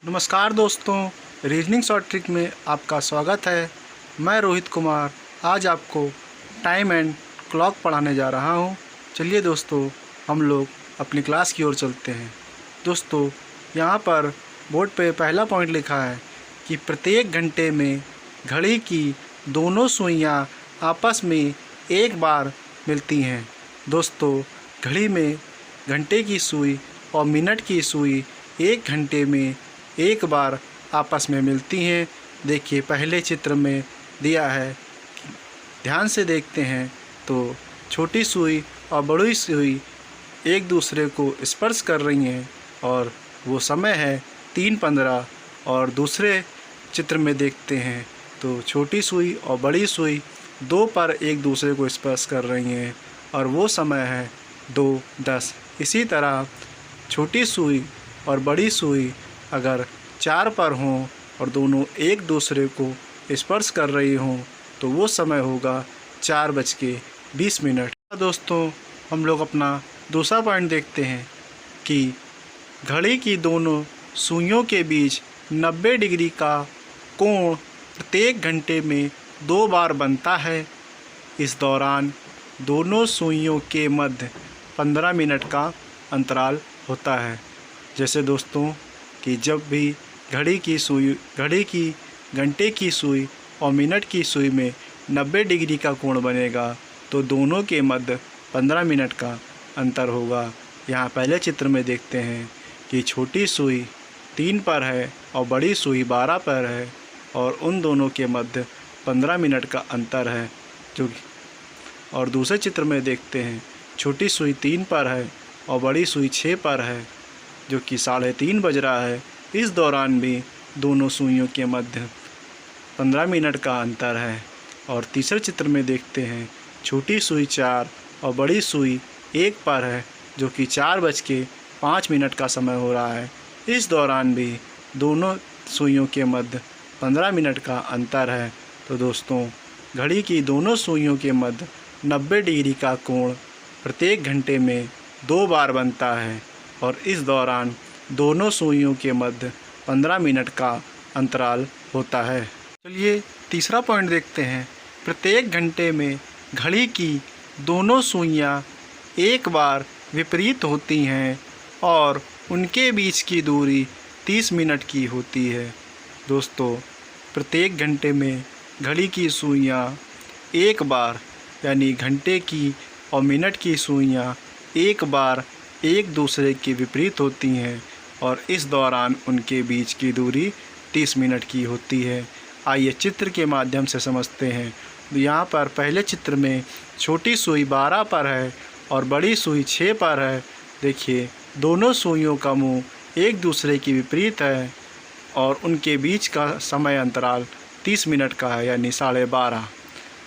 नमस्कार दोस्तों, reasoning short trick में आपका स्वागत है। मैं रोहित कुमार आज आपको टाइम एंड क्लॉक पढ़ाने जा रहा हूं। चलिए दोस्तों, हम लोग अपनी क्लास की ओर चलते हैं। दोस्तों, यहां पर बोर्ड पे पहला पॉइंट लिखा है कि प्रत्येक घंटे में घड़ी की दोनों सुइयां आपस में एक बार मिलती हैं। दोस्तों, घड़ी में घंटे की सुई और मिनट की सुई एक घंटे में एक बार आपस में मिलती हैं। देखिए, पहले चित्र में दिया है, ध्यान से देखते हैं तो छोटी सुई और बड़ी सुई एक दूसरे को स्पर्श कर रही हैं और वो समय है 3:15। और दूसरे चित्र में देखते हैं तो छोटी सुई और बड़ी सुई 2 पर एक दूसरे को स्पर्श कर रही हैं और वो समय है 2:10। इसी तरह छोटी सुई और बड़ी सुई अगर 4 पर हों और दोनों एक दूसरे को स्पर्श कर रही हों तो वो समय होगा 4:20। दोस्तों, हम लोग अपना दूसरा पॉइंट देखते हैं कि घड़ी की दोनों सुइयों के बीच 90 डिग्री का कोण प्रत्येक घंटे में 2 बार बनता है। इस दौरान दोनों सुइयों के मध्य 15 मिनट का अंतराल होता है। जैसे दोस्तों कि जब भी घड़ी की घंटे की सुई और मिनट की सुई में 90 डिग्री का कोण बनेगा तो दोनों के मध्य 15 मिनट का अंतर होगा। यहाँ पहले चित्र में देखते हैं कि छोटी सुई 3 पर है और बड़ी सुई 12 पर है और उन दोनों के मध्य 15 मिनट का अंतर है। और दूसरे चित्र में देखते हैं, छोटी सुई 3 पर है और बड़ी सुई 6 पर है, जो कि 3:30 बज रहा है। इस दौरान भी दोनों सुइयों के मध्य 15 मिनट का अंतर है। और तीसरे चित्र में देखते हैं, छोटी सुई 4 और बड़ी सुई 1 पर है, जो कि 4:05 का समय हो रहा है। इस दौरान भी दोनों सुइयों के मध्य 15 मिनट का अंतर है। तो दोस्तों, घड़ी की दोनों सुइयों के मध्य 90 डिग्री का कोण प्रत्येक घंटे में 2 बार बनता है और इस दौरान दोनों सुइयों के मध्य 15 मिनट का अंतराल होता है। चलिए तीसरा पॉइंट देखते हैं। प्रत्येक घंटे में घड़ी की दोनों सुइयां एक बार विपरीत होती हैं और उनके बीच की दूरी 30 मिनट की होती है। दोस्तों, प्रत्येक घंटे में घड़ी की सुइयां एक बार यानी घंटे की और मिनट की सुइयां एक बार एक दूसरे के विपरीत होती हैं और इस दौरान उनके बीच की दूरी 30 मिनट की होती है। आइए चित्र के माध्यम से समझते हैं। यहाँ पर पहले चित्र में छोटी सुई 12 पर है और बड़ी सुई 6 पर है। देखिए, दोनों सुइयों का मुंह एक दूसरे के विपरीत है और उनके बीच का समय अंतराल 30 मिनट का है, यानी 12:30।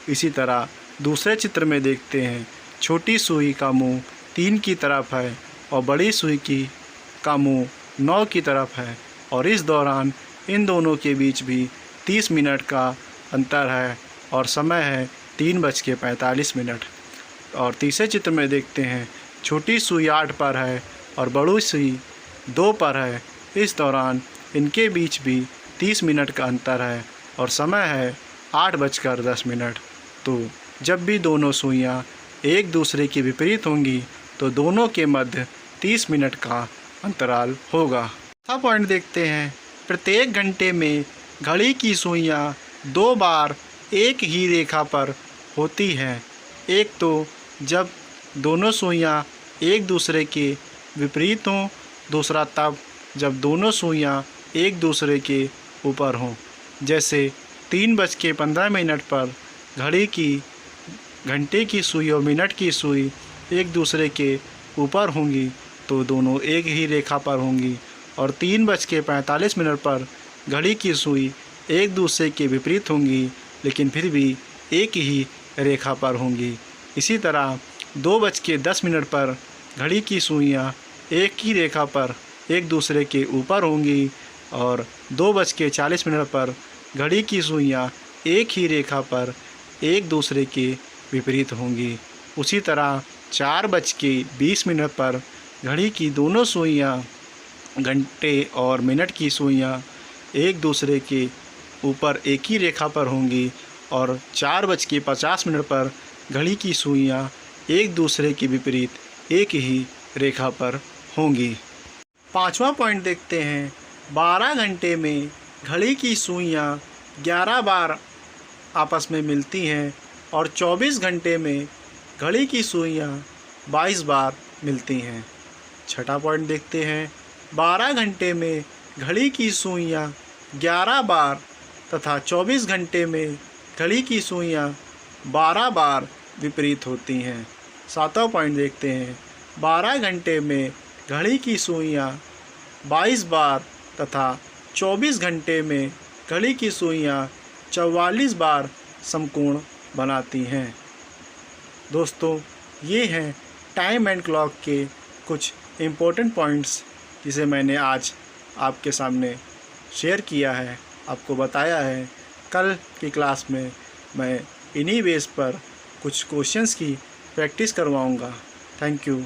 इसी तरह दूसरे चित्र में देखते हैं, छोटी सुई का मुंह 3 की तरफ है और बड़ी सुई का मुंह 9 की तरफ है और इस दौरान इन दोनों के बीच भी 30 मिनट का अंतर है और समय है 3:45। और तीसरे चित्र में देखते हैं, छोटी सुई 8 पर है और बड़ी सुई 2 पर है। इस दौरान इनके बीच भी 30 मिनट का अंतर है और समय है 8:10। तो जब भी दोनों सुइयां एक दूसरे के विपरीत होंगी तो दोनों के मध्य 30 मिनट का अंतराल होगा। चौथा पॉइंट देखते हैं, प्रत्येक घंटे में घड़ी की सुइयां 2 बार एक ही रेखा पर होती हैं। एक तो जब दोनों सुइयां एक दूसरे के विपरीत हों, दूसरा तब जब दोनों सुइयां एक दूसरे के ऊपर हों। जैसे 3:15 पर घंटे की सुई और मिनट की सुई एक दूसरे के ऊपर होंगी तो दोनों एक ही रेखा पर होंगी और 3:45 पर घड़ी की सुई एक दूसरे के विपरीत होंगी, लेकिन फिर भी एक ही रेखा पर होंगी। इसी तरह 2:10 पर घड़ी की सुइयां एक ही रेखा पर एक दूसरे के ऊपर होंगी और 2:40 पर घड़ी की सुइयां एक ही रेखा पर एक दूसरे के विपरीत होंगी। उसी तरह 4:20 पर घड़ी की दोनों सुइयां घंटे और मिनट की सुइयाँ एक दूसरे के ऊपर एक ही रेखा पर होंगी और 4:50 पर घड़ी की सुइयाँ एक दूसरे के विपरीत एक ही रेखा पर होंगी। 5वां पॉइंट देखते हैं। 12 घंटे में घड़ी की सुइयाँ 11 बार आपस में मिलती हैं और 24 घंटे में घड़ी की सुइयाँ 22 बार मिलती हैं। 6वां पॉइंट देखते हैं। 12 घंटे में घड़ी की सुइयाँ 11 बार तथा 24 घंटे में घड़ी की सुइयाँ 12 बार विपरीत होती हैं। 7वां पॉइंट देखते हैं। 12 घंटे में घड़ी की सुइयाँ 22 बार तथा 24 घंटे में घड़ी की सुइयाँ 44 बार समकोण बनाती हैं। दोस्तों, ये हैं टाइम एंड क्लॉक के कुछ इम्पोर्टेंट पॉइंट्स जिसे मैंने आज आपके सामने शेयर किया है, आपको बताया है। कल की क्लास में मैं इन्हीं बेस पर कुछ क्वेश्चंस की प्रैक्टिस करवाऊंगा। Thank you.